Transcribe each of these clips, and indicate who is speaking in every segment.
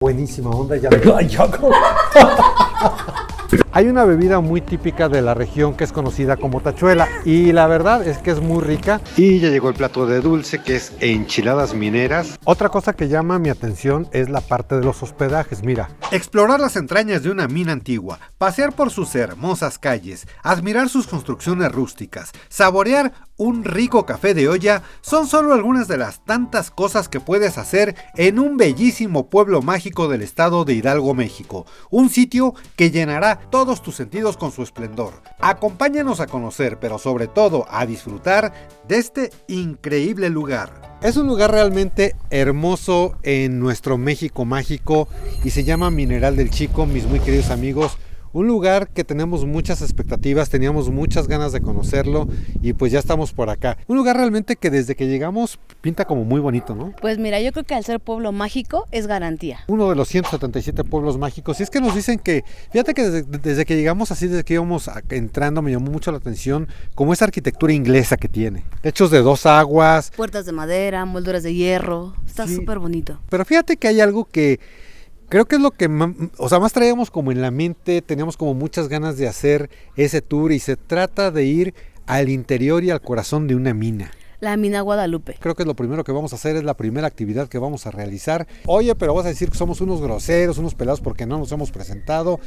Speaker 1: Buenísima onda, ya. Hay una bebida muy típica de la región que es conocida como tachuela y la verdad es que es muy rica. Y ya llegó el plato de dulce, que es enchiladas mineras. Otra cosa que llama mi atención es la parte de los hospedajes. Mira, explorar las entrañas de una mina antigua, pasear por sus hermosas calles, admirar sus construcciones rústicas, saborear un rico café de olla son solo algunas de las tantas cosas que puedes hacer en un bellísimo pueblo mágico del estado de Hidalgo, México. Un sitio que llenará todos tus sentidos con su esplendor. Acompáñanos a conocer, pero sobre todo a disfrutar de este increíble lugar. Es un lugar realmente hermoso en nuestro México mágico y se llama Mineral del Chico, mis muy queridos amigos. Un lugar que tenemos muchas expectativas, teníamos muchas ganas de conocerlo y pues ya estamos por acá. Un lugar realmente que desde que llegamos pinta como muy bonito, ¿no?
Speaker 2: Pues mira, yo creo que al ser pueblo mágico es garantía.
Speaker 1: Uno de los 177 pueblos mágicos. Y es que nos dicen que, fíjate que desde que llegamos así, desde que íbamos entrando, me llamó mucho la atención como esa arquitectura inglesa que tiene. Techos de dos aguas.
Speaker 2: Puertas de madera, molduras de hierro, está súper bonito.
Speaker 1: Pero fíjate que hay algo que creo que es lo que más traíamos como en la mente, teníamos como muchas ganas de hacer ese tour y se trata de ir al interior y al corazón de una mina.
Speaker 2: La mina Guadalupe.
Speaker 1: Creo que es lo primero que vamos a hacer, es la primera actividad que vamos a realizar. Oye, pero vas a decir que somos unos groseros, unos pelados porque no nos hemos presentado.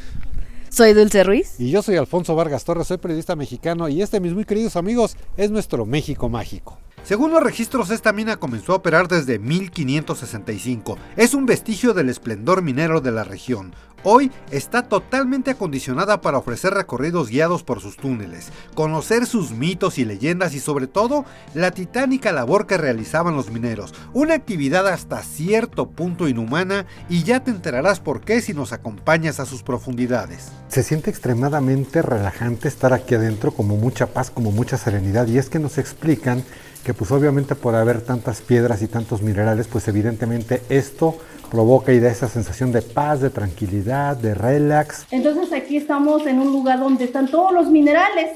Speaker 2: Soy Dulce Ruiz.
Speaker 1: Y yo soy Alfonso Vargas Torres, soy periodista mexicano y mis muy queridos amigos, es nuestro México mágico. Según los registros, esta mina comenzó a operar desde 1565. Es un vestigio del esplendor minero de la región. Hoy está totalmente acondicionada para ofrecer recorridos guiados por sus túneles, conocer sus mitos y leyendas y sobre todo la titánica labor que realizaban los mineros. Una actividad hasta cierto punto inhumana y ya te enterarás por qué si nos acompañas a sus profundidades. Se siente extremadamente relajante estar aquí adentro, como mucha paz, como mucha serenidad, y es que nos explican que pues obviamente por haber tantas piedras y tantos minerales, pues evidentemente esto provoca y da esa sensación de paz, de tranquilidad, de relax.
Speaker 3: Entonces aquí estamos en un lugar donde están todos los minerales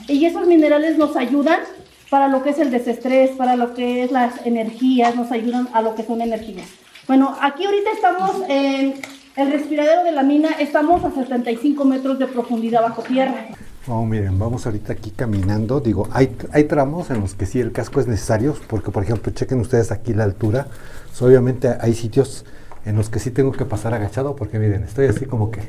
Speaker 3: y esos minerales nos ayudan para lo que es el desestrés, para lo que es las energías, nos ayudan a lo que son energías. Bueno, aquí ahorita estamos en el respiradero de la mina, estamos a 75 metros de profundidad bajo tierra.
Speaker 1: Oh, miren, vamos ahorita aquí caminando. Digo, hay tramos en los que sí el casco es necesario, porque por ejemplo, chequen ustedes aquí la altura. Obviamente hay sitios en los que sí tengo que pasar agachado, porque miren, estoy así como que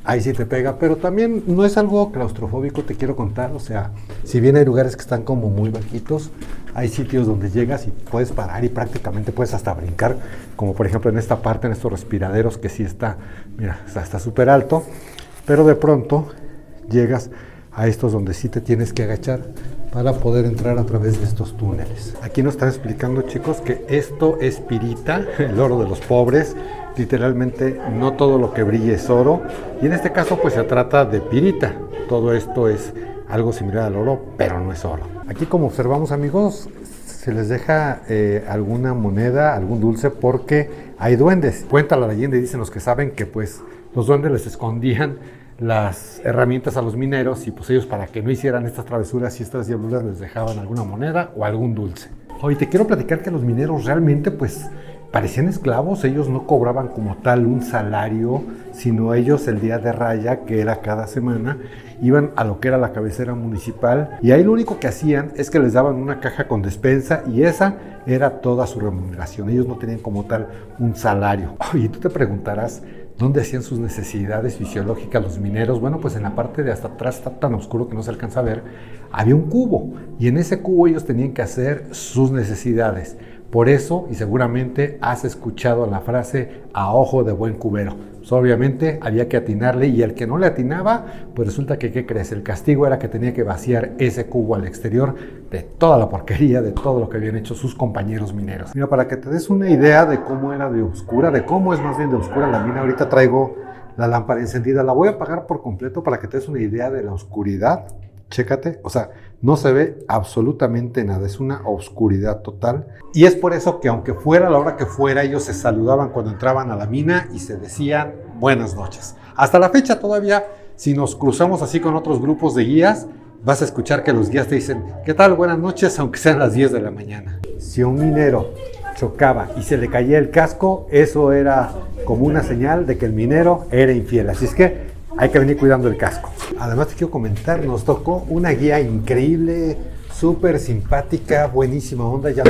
Speaker 1: ahí sí te pega, pero también no es algo claustrofóbico, te quiero contar. O sea, si bien hay lugares que están como muy bajitos, hay sitios donde llegas y puedes parar y prácticamente puedes hasta brincar, como por ejemplo en esta parte, en estos respiraderos que sí está, mira, está súper alto, pero de pronto llegas a estos donde sí te tienes que agachar para poder entrar a través de estos túneles. Aquí nos están explicando, chicos, que esto es pirita, el oro de los pobres. Literalmente no todo lo que brilla es oro, y en este caso pues se trata de pirita. Todo esto es algo similar al oro, pero no es oro. Aquí, como observamos, amigos, se les deja alguna moneda, algún dulce, porque hay duendes. Cuenta la leyenda y dicen los que saben que pues los duendes les escondían las herramientas a los mineros y pues ellos, para que no hicieran estas travesuras y estas diabluras, les dejaban alguna moneda o algún dulce. Hoy te quiero platicar que los mineros realmente pues parecían esclavos. Ellos no cobraban como tal un salario, sino ellos el día de raya, que era cada semana, iban a lo que era la cabecera municipal y ahí lo único que hacían es que les daban una caja con despensa y esa era toda su remuneración. Ellos no tenían como tal un salario. Y tú te preguntarás, ¿dónde hacían sus necesidades fisiológicas los mineros? Bueno, pues en la parte de hasta atrás, está tan oscuro que no se alcanza a ver, había un cubo y en ese cubo ellos tenían que hacer sus necesidades. Por eso, y seguramente has escuchado la frase a ojo de buen cubero. Pues obviamente había que atinarle y el que no le atinaba, pues resulta que, ¿qué crees? El castigo era que tenía que vaciar ese cubo al exterior de toda la porquería, de todo lo que habían hecho sus compañeros mineros. Mira, para que te des una idea de cómo era de oscura, de cómo es más bien de oscura la mina, ahorita traigo la lámpara encendida. La voy a apagar por completo para que te des una idea de la oscuridad. Chécate, o sea, no se ve absolutamente nada, es una oscuridad total. Y es por eso que aunque fuera la hora que fuera, ellos se saludaban cuando entraban a la mina y se decían buenas noches. Hasta la fecha todavía, si nos cruzamos así con otros grupos de guías, vas a escuchar que los guías te dicen, ¿qué tal? Buenas noches, aunque sean las 10 de la mañana. Si un minero chocaba y se le caía el casco, eso era como una señal de que el minero era infiel. Así es que hay que venir cuidando el casco. Además te quiero comentar, nos tocó una guía increíble, súper simpática, buenísima onda. Ya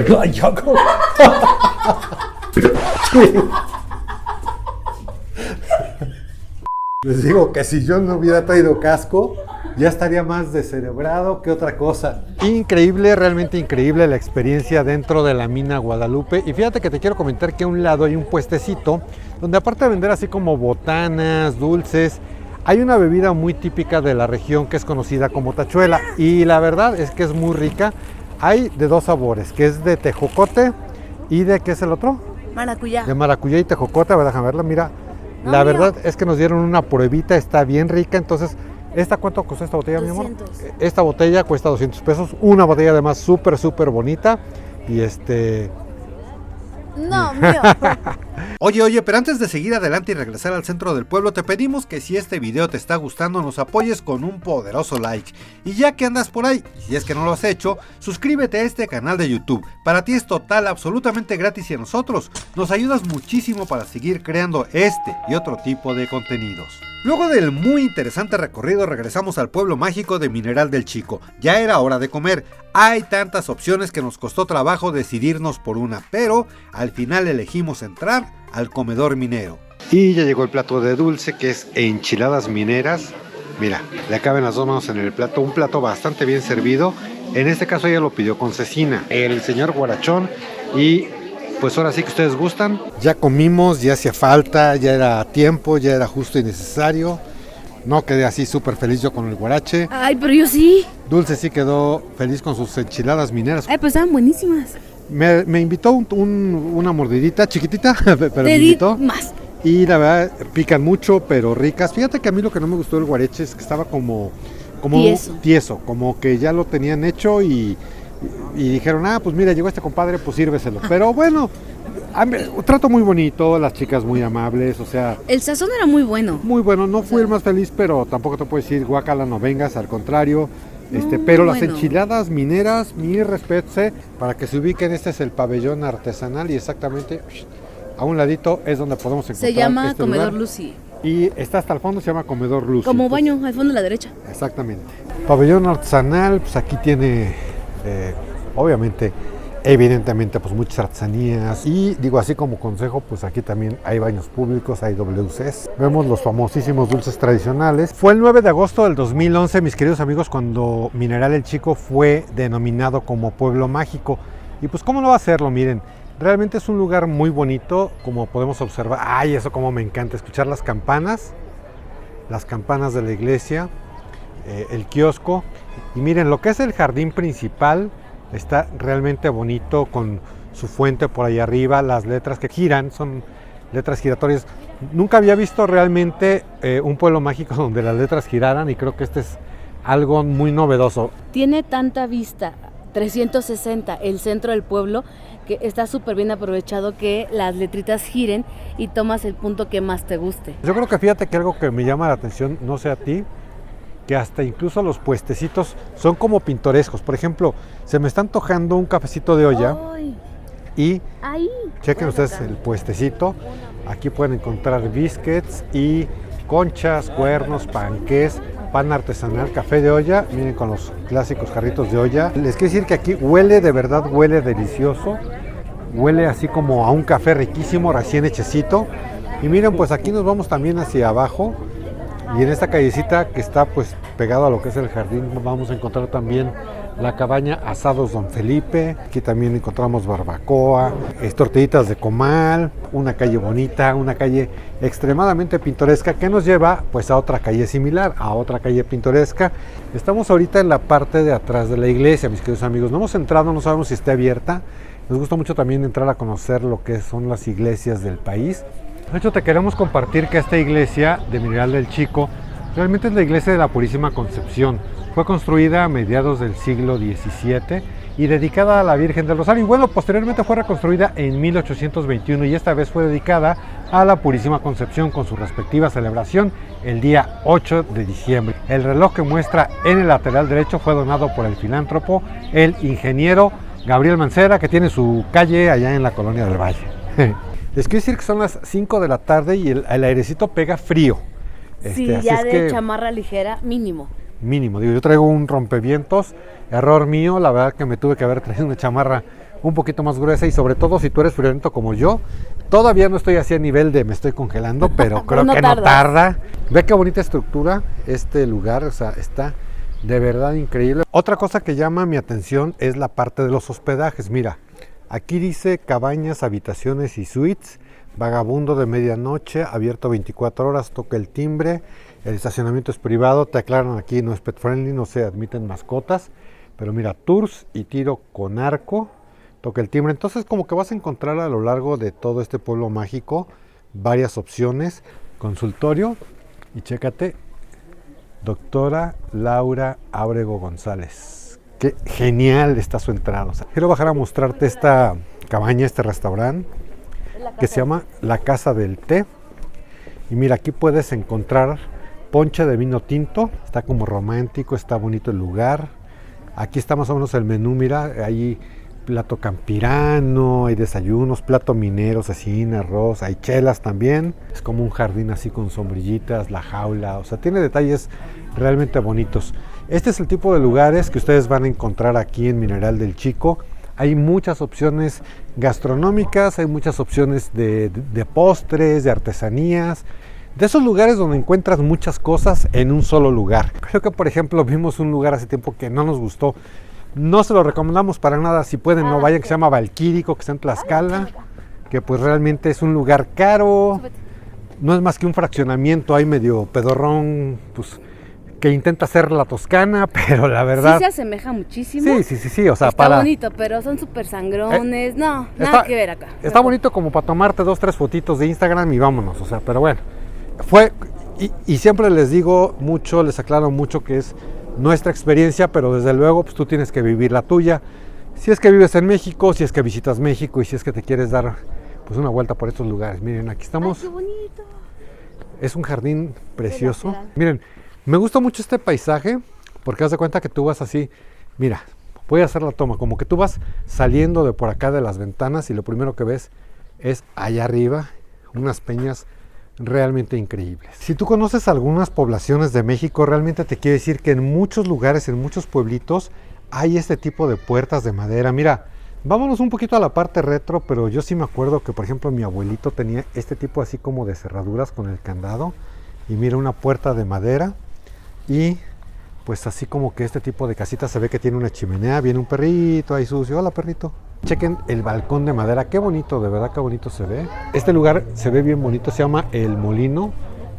Speaker 1: les digo que si yo no hubiera traído casco, ya estaría más descerebrado que otra cosa. Increíble, realmente increíble la experiencia dentro de la mina Guadalupe. Y fíjate que te quiero comentar que a un lado hay un puestecito donde, aparte de vender así como botanas, dulces, hay una bebida muy típica de la región que es conocida como tachuela. Y la verdad es que es muy rica. Hay de dos sabores, que es de tejocote y de, ¿qué es el otro?
Speaker 2: Maracuyá.
Speaker 1: De maracuyá y tejocote. A ver, déjame verla, mira.
Speaker 2: No,
Speaker 1: la
Speaker 2: mira.
Speaker 1: verdad es que nos dieron una pruebita, está bien rica. Entonces, ¿cuánto costó esta botella,
Speaker 2: 200.
Speaker 1: mi amor? Esta botella cuesta 200 pesos. Una botella además súper, súper bonita. Y
Speaker 2: No, mío.
Speaker 1: Oye, pero antes de seguir adelante y regresar al centro del pueblo, te pedimos que si este video te está gustando, nos apoyes con un poderoso like. Y ya que andas por ahí, y si es que no lo has hecho, suscríbete a este canal de YouTube. Para ti es total, absolutamente gratis, y a nosotros nos ayudas muchísimo para seguir creando este y otro tipo de contenidos. Luego del muy interesante recorrido, regresamos al pueblo mágico de Mineral del Chico. Ya era hora de comer. Hay tantas opciones que nos costó trabajo decidirnos por una, pero al final elegimos entrar al comedor minero. Y ya llegó el plato de dulce, que es enchiladas mineras. Mira, le caben las dos manos en el plato, un plato bastante bien servido. En este caso ella lo pidió con cecina, el señor Guarachón, y pues ahora sí que ustedes gustan. Ya comimos, ya hacía falta, ya era tiempo, ya era justo y necesario. No quedé así súper feliz yo con el guarache.
Speaker 2: Ay, pero yo sí.
Speaker 1: Dulce sí quedó feliz con sus enchiladas mineras.
Speaker 2: Ay, pues estaban buenísimas.
Speaker 1: Me invitó una mordidita chiquitita, pero
Speaker 2: Te
Speaker 1: me
Speaker 2: di
Speaker 1: invitó.
Speaker 2: más.
Speaker 1: Y la verdad, pican mucho, pero ricas. Fíjate que a mí lo que no me gustó del guarache es que estaba como tieso, como que ya lo tenían hecho y dijeron, pues mira, llegó este compadre, pues sírveselo. Pero bueno, trato muy bonito, las chicas muy amables, o sea...
Speaker 2: El sazón era muy bueno.
Speaker 1: Muy bueno, no fui el más feliz, pero tampoco te puedo decir, guácala, no vengas, al contrario. Pero las enchiladas mineras, mi respeto, para que se ubiquen, este es el pabellón artesanal y exactamente a un ladito es donde podemos encontrar.
Speaker 2: Se llama
Speaker 1: este
Speaker 2: Comedor
Speaker 1: lugar.
Speaker 2: Lucy.
Speaker 1: Y está hasta el fondo, se llama Comedor Lucy.
Speaker 2: Como baño, al fondo a la derecha.
Speaker 1: Exactamente. Pabellón artesanal, pues aquí tiene, obviamente, evidentemente, pues muchas artesanías. Y digo, así como consejo, pues aquí también hay baños públicos, hay WCs. Vemos los famosísimos dulces tradicionales. Fue el 9 de agosto del 2011, mis queridos amigos, cuando Mineral el Chico fue denominado como Pueblo Mágico. Y pues, ¿cómo no va a hacerlo? Miren, realmente es un lugar muy bonito, como podemos observar. Ay, eso como me encanta, escuchar las campanas de la iglesia, el kiosco. Y miren, lo que es el jardín principal está realmente bonito, con su fuente por ahí arriba, las letras que giran, son letras giratorias. Nunca había visto realmente un pueblo mágico donde las letras giraran, y creo que este es algo muy novedoso.
Speaker 2: Tiene tanta vista, 360, el centro del pueblo, que está súper bien aprovechado que las letritas giren y tomas el punto que más te guste.
Speaker 1: Yo creo que fíjate que algo que me llama la atención, no sé a ti, que hasta incluso los puestecitos son como pintorescos. Por ejemplo, se me está antojando un cafecito de olla.
Speaker 2: ¡Ay!
Speaker 1: Y
Speaker 2: Ahí.
Speaker 1: chequen ustedes el puestecito. Aquí pueden encontrar biscuits y conchas, cuernos, panqués, pan artesanal, café de olla. Miren, con los clásicos jarritos de olla. Les quiero decir que aquí huele, de verdad huele delicioso. Huele así como a un café riquísimo, recién hechecito. Y miren, pues aquí nos vamos también hacia abajo. Y en esta callecita que está pues pegado a lo que es el jardín, vamos a encontrar también la cabaña Asados Don Felipe. Aquí también encontramos barbacoa, tortillitas de comal, una calle bonita, una calle extremadamente pintoresca que nos lleva pues a otra calle similar, a otra calle pintoresca. Estamos ahorita en la parte de atrás de la iglesia, mis queridos amigos. No hemos entrado, no sabemos si está abierta. Nos gusta mucho también entrar a conocer lo que son las iglesias del país. De hecho, te queremos compartir que esta iglesia de Mineral del Chico realmente es la iglesia de la Purísima Concepción. Fue construida a mediados del siglo XVII y dedicada a la Virgen del Rosario. Y bueno, posteriormente fue reconstruida en 1821 y esta vez fue dedicada a la Purísima Concepción con su respectiva celebración el día 8 de diciembre. El reloj que muestra en el lateral derecho fue donado por el filántropo, el ingeniero Gabriel Mancera, que tiene su calle allá en la Colonia del Valle. Les quiero decir que son las 5 de la tarde y el airecito pega frío.
Speaker 2: Sí,
Speaker 1: así
Speaker 2: ya
Speaker 1: es
Speaker 2: de
Speaker 1: que,
Speaker 2: chamarra ligera, mínimo.
Speaker 1: mínimo, digo, yo traigo un rompevientos, error mío, la verdad que me tuve que haber traído una chamarra un poquito más gruesa y sobre todo si tú eres friolento como yo, todavía no estoy así a nivel de me estoy congelando, pero creo
Speaker 2: no
Speaker 1: que
Speaker 2: tardas.
Speaker 1: no tarda. Ve qué bonita estructura este lugar, o sea, está de verdad increíble. Otra cosa que llama mi atención es la parte de los hospedajes. Mira, aquí dice cabañas, habitaciones y suites, vagabundo de medianoche, abierto 24 horas, toca el timbre, el estacionamiento es privado, te aclaran aquí, no es pet friendly, no se admiten mascotas, pero mira, tours y tiro con arco, toca el timbre. Entonces como que vas a encontrar a lo largo de todo este pueblo mágico varias opciones, consultorio y chécate, doctora Laura Ábrego González. Qué genial está su entrada. O sea, quiero bajar a mostrarte esta cabaña, este restaurante que se llama La Casa del Té. Y mira, aquí puedes encontrar ponche de vino tinto, está como romántico, está bonito el lugar. Aquí está más o menos el menú, mira, hay plato campirano, hay desayunos, plato minero, cecina, arroz, hay chelas también. Es como un jardín así con sombrillitas, la jaula, o sea, tiene detalles realmente bonitos. Este es el tipo de lugares que ustedes van a encontrar aquí en Mineral del Chico. Hay muchas opciones gastronómicas, hay muchas opciones de postres, de artesanías, de esos lugares donde encuentras muchas cosas en un solo lugar. Creo que, por ejemplo, vimos un lugar hace tiempo que no nos gustó. No se lo recomendamos para nada, si pueden no vayan, que se llama Valquírico, que está en Tlaxcala, que pues realmente es un lugar caro, no es más que un fraccionamiento ahí medio pedorrón, pues que intenta hacer la Toscana, pero la verdad...
Speaker 2: Sí se asemeja muchísimo.
Speaker 1: Sí, o sea,
Speaker 2: está bonito, pero son súper sangrones, no, nada que ver acá.
Speaker 1: Está bonito como para tomarte 2-3 fotitos de Instagram y vámonos, o sea, pero bueno, fue, y siempre les digo mucho, les aclaro mucho que es nuestra experiencia, pero desde luego pues tú tienes que vivir la tuya, si es que vives en México, si es que visitas México y si es que te quieres dar pues una vuelta por estos lugares. Miren, aquí estamos.
Speaker 2: Ay, qué bonito.
Speaker 1: Es un jardín precioso. Miren, me gusta mucho este paisaje porque haz de cuenta que tú vas así, mira, voy a hacer la toma, como que tú vas saliendo de por acá de las ventanas y lo primero que ves es allá arriba unas peñas realmente increíbles. Si tú conoces algunas poblaciones de México, realmente te quiero decir que en muchos lugares, en muchos pueblitos, hay este tipo de puertas de madera. Mira, vámonos un poquito a la parte retro, pero yo sí me acuerdo que, por ejemplo, mi abuelito tenía este tipo así como de cerraduras con el candado. Y mira, una puerta de madera y pues así como que este tipo de casita se ve que tiene una chimenea, viene un perrito ahí sucio. Hola, perrito. Chequen el balcón de madera, qué bonito, de verdad qué bonito se ve. Este lugar se ve bien bonito, se llama El Molino,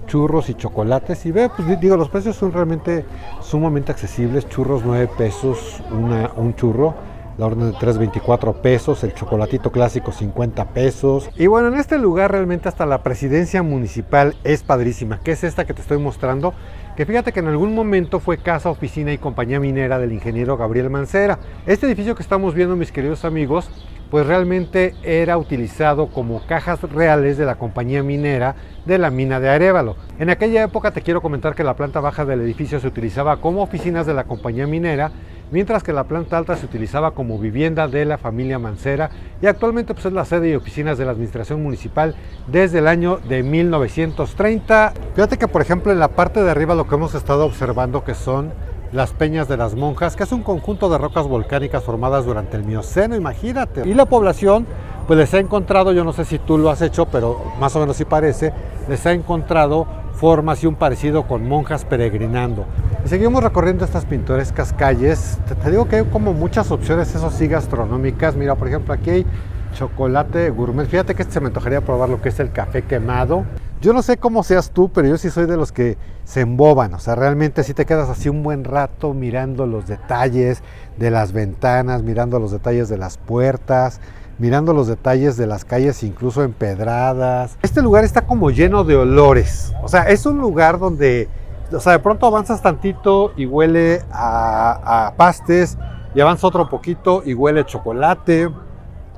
Speaker 1: churros y chocolates. Y ve, pues digo, los precios son realmente sumamente accesibles. Churros 9 pesos un churro, la orden de 3.24 pesos, el chocolatito clásico 50 pesos. Y bueno, en este lugar realmente hasta la presidencia municipal es padrísima, que es esta que te estoy mostrando, que fíjate que en algún momento fue casa, oficina y compañía minera del ingeniero Gabriel Mancera. Este edificio que estamos viendo, mis queridos amigos, pues realmente era utilizado como cajas reales de la compañía minera de la mina de Arévalo. En aquella época te quiero comentar que la planta baja del edificio se utilizaba como oficinas de la compañía minera, mientras que la planta alta se utilizaba como vivienda de la familia Mancera y actualmente pues es la sede y oficinas de la administración municipal desde el año de 1930. Fíjate que por ejemplo en la parte de arriba lo que hemos estado observando que son las Peñas de las Monjas, que es un conjunto de rocas volcánicas formadas durante el Mioceno, imagínate. Y la población pues les ha encontrado, yo no sé si tú lo has hecho, pero más o menos sí parece, les ha encontrado formas y un parecido con monjas peregrinando. Y seguimos recorriendo estas pintorescas calles. Te digo que hay como muchas opciones, eso sí, gastronómicas. Mira, por ejemplo, aquí hay chocolate gourmet. Fíjate que se me antojaría probar lo que es el café quemado. Yo no sé cómo seas tú, pero yo sí soy de los que se emboban. O sea, realmente sí te quedas así un buen rato mirando los detalles de las ventanas, mirando los detalles de las puertas, mirando los detalles de las calles incluso empedradas. Este lugar está como lleno de olores. O sea, es un lugar donde, o sea, de pronto avanzas tantito y huele a pastes, y avanza otro poquito y huele a chocolate,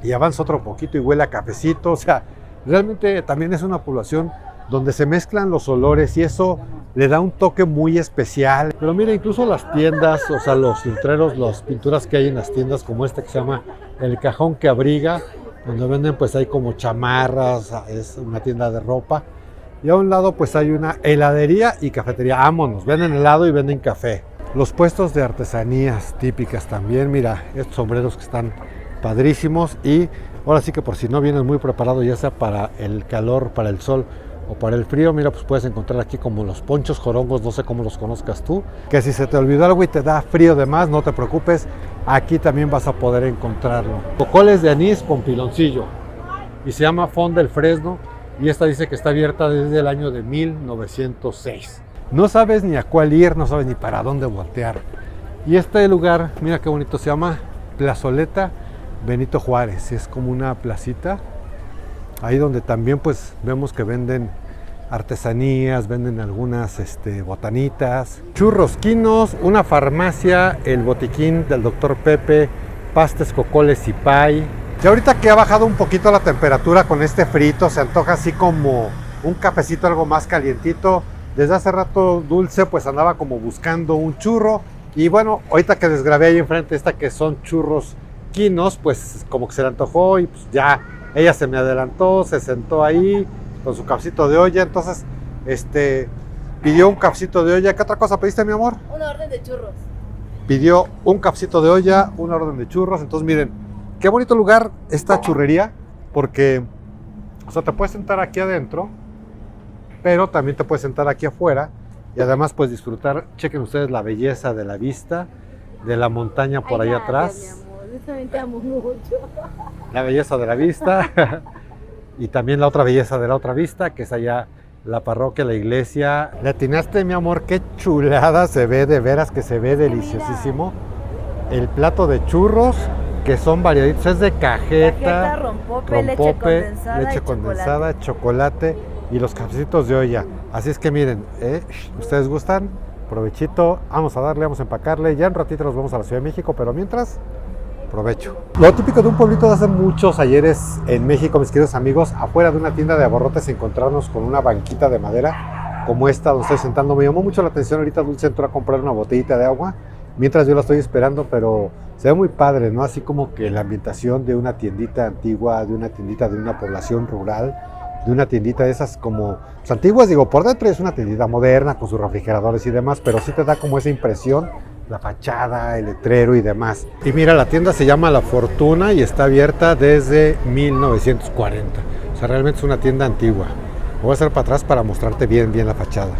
Speaker 1: y avanza otro poquito y huele a cafecito. O sea, realmente también es una población donde se mezclan los olores y eso le da un toque muy especial. Pero mira, incluso las tiendas, o sea, los letreros, las pinturas que hay en las tiendas como esta que se llama El Cajón que Abriga, donde venden pues hay como chamarras, es una tienda de ropa. Y a un lado pues hay una heladería y cafetería. Vámonos, venden helado y venden café. Los puestos de artesanías típicas también, mira, estos sombreros que están padrísimos. Y ahora sí que por si no vienes muy preparado, ya sea para el calor, para el sol o para el frío, mira, pues puedes encontrar aquí como los ponchos jorongos, no sé cómo los conozcas tú. Que si se te olvidó algo y te da frío de más, no te preocupes, aquí también vas a poder encontrarlo. Cocoles de anís con piloncillo y se llama Fond del Fresno y esta dice que está abierta desde el año de 1906. No sabes ni a cuál ir, no sabes ni para dónde voltear. Y este lugar, mira qué bonito, se llama Plazoleta Benito Juárez. Es como una placita, ahí donde también pues vemos que venden artesanías, venden algunas botanitas, churros quinos, una farmacia, el botiquín del Dr. Pepe, pastes, cocoles y pay. Y ahorita que ha bajado un poquito la temperatura con este frito, se antoja así como un cafecito algo más calientito. Desde hace rato Dulce pues andaba como buscando un churro y bueno, ahorita que desgrabé ahí enfrente esta que son churros quinos, pues como que se le antojó y pues ya ella se me adelantó, se sentó ahí con su cafecito de olla, entonces pidió un cafecito de olla. ¿Qué otra cosa pediste, mi amor?
Speaker 2: Una orden de churros.
Speaker 1: Pidió un cafecito de olla, una orden de churros. Entonces miren, qué bonito lugar esta churrería, porque o sea, te puedes sentar aquí adentro, pero también te puedes sentar aquí afuera y además puedes disfrutar, chequen ustedes la belleza de la vista, de la montaña por allá atrás.
Speaker 2: Mi amor, yo también te amo mucho.
Speaker 1: La belleza de la vista y también la otra belleza de la otra vista, que es allá la parroquia, la iglesia. ¿Le atinaste, mi amor? Qué chulada se ve, de veras que se ve deliciosísimo. El plato de churros, que son variaditos, es de cajeta,
Speaker 2: rompope, leche condensada,
Speaker 1: chocolate y los cafecitos de olla. Así es que miren, ustedes gustan, provechito, vamos a darle, vamos a empacarle. Ya en ratito nos vamos a la Ciudad de México, pero mientras, provecho. Lo típico de un pueblito de hace muchos ayeres en México, mis queridos amigos, afuera de una tienda de abarrotes, encontrarnos con una banquita de madera como esta donde estoy sentando. Me llamó mucho la atención, ahorita Dulce entró a comprar una botellita de agua mientras yo la estoy esperando, pero se ve muy padre, ¿no? Así como que la ambientación de una tiendita antigua, de una tiendita de una población rural, de una tiendita de esas como pues, antiguas, digo, por dentro es una tiendita moderna con sus refrigeradores y demás, pero sí te da como esa impresión, la fachada, el letrero y demás. Y mira, la tienda se llama La Fortuna y está abierta desde 1940. O sea, realmente es una tienda antigua. Voy a hacer para atrás para mostrarte bien la fachada.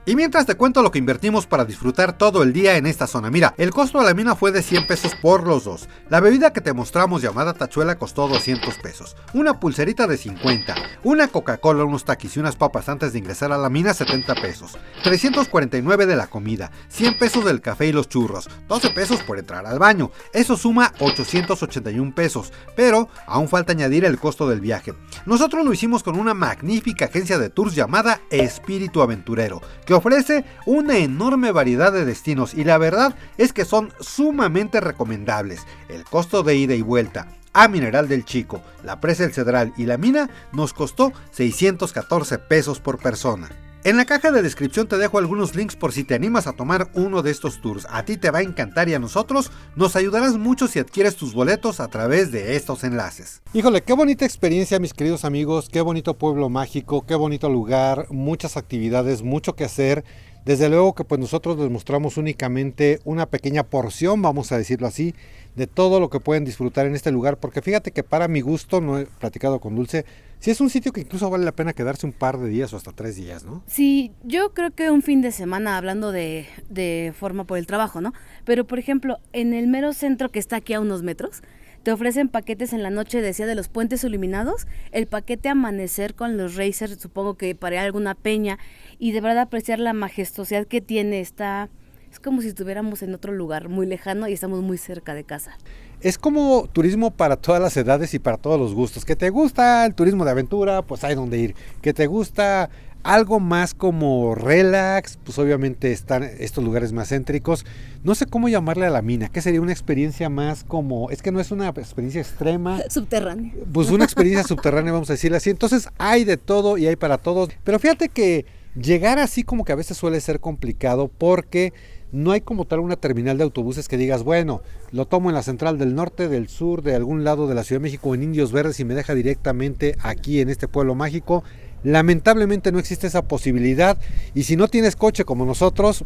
Speaker 1: Y mientras te cuento lo que invertimos para disfrutar todo el día en esta zona. Mira, el costo de la mina fue de 100 pesos por los dos. La bebida que te mostramos llamada tachuela costó 200 pesos. Una pulserita de 50. Una Coca-Cola, unos taquis y unas papas antes de ingresar a la mina, 70 pesos. 349 de la comida. 100 pesos del café y los churros. 12 pesos por entrar al baño. Eso suma 881 pesos. Pero aún falta añadir el costo del viaje. Nosotros lo hicimos con una magnífica agencia de tours llamada Espíritu Aventurero, que ofrece una enorme variedad de destinos y la verdad es que son sumamente recomendables. El costo de ida y vuelta a Mineral del Chico, la Presa El Cedral y la mina nos costó 614 pesos por persona. En la caja de descripción te dejo algunos links por si te animas a tomar uno de estos tours. A ti te va a encantar y a nosotros nos ayudarás mucho si adquieres tus boletos a través de estos enlaces. Híjole, qué bonita experiencia, mis queridos amigos, qué bonito pueblo mágico, qué bonito lugar, muchas actividades, mucho que hacer. Desde luego que pues nosotros les mostramos únicamente una pequeña porción, vamos a decirlo así, de todo lo que pueden disfrutar en este lugar, porque fíjate que para mi gusto, no he platicado con Dulce, sí es un sitio que incluso vale la pena quedarse un par de días o hasta 3 días, ¿no?
Speaker 2: Sí, yo creo que un fin de semana, hablando de forma por el trabajo, ¿no? Pero, por ejemplo, en el mero centro que está aquí a unos metros, te ofrecen paquetes en la noche, decía, de los puentes iluminados, el paquete amanecer con los racers, supongo que para ir a alguna peña, y de verdad apreciar la majestuosidad que tiene esta... Es como si estuviéramos en otro lugar muy lejano y estamos muy cerca de casa.
Speaker 1: Es como turismo para todas las edades y para todos los gustos. Que te gusta el turismo de aventura, pues hay donde ir. Que te gusta algo más como relax, pues obviamente están estos lugares más céntricos. No sé cómo llamarle a la mina, que sería una experiencia más como, es que no es una experiencia extrema.
Speaker 2: Subterránea.
Speaker 1: Pues una experiencia subterránea, vamos a decirle así. Entonces hay de todo y hay para todos. Pero fíjate que llegar así como que a veces suele ser complicado porque no hay como tal una terminal de autobuses que digas, bueno, lo tomo en la central del norte, del sur, de algún lado de la Ciudad de México, en Indios Verdes y me deja directamente aquí en este pueblo mágico. Lamentablemente no existe esa posibilidad y si no tienes coche como nosotros,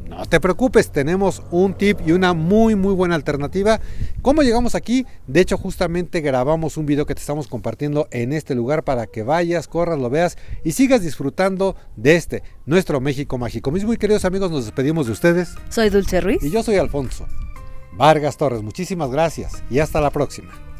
Speaker 1: no te preocupes, tenemos un tip y una muy buena alternativa. ¿Cómo llegamos aquí? De hecho, justamente grabamos un video que te estamos compartiendo en este lugar para que vayas, corras, lo veas y sigas disfrutando de nuestro México mágico. Mis muy queridos amigos, nos despedimos de ustedes.
Speaker 2: Soy Dulce Ruiz.
Speaker 1: Y yo soy Alfonso Vargas Torres. Muchísimas gracias y hasta la próxima.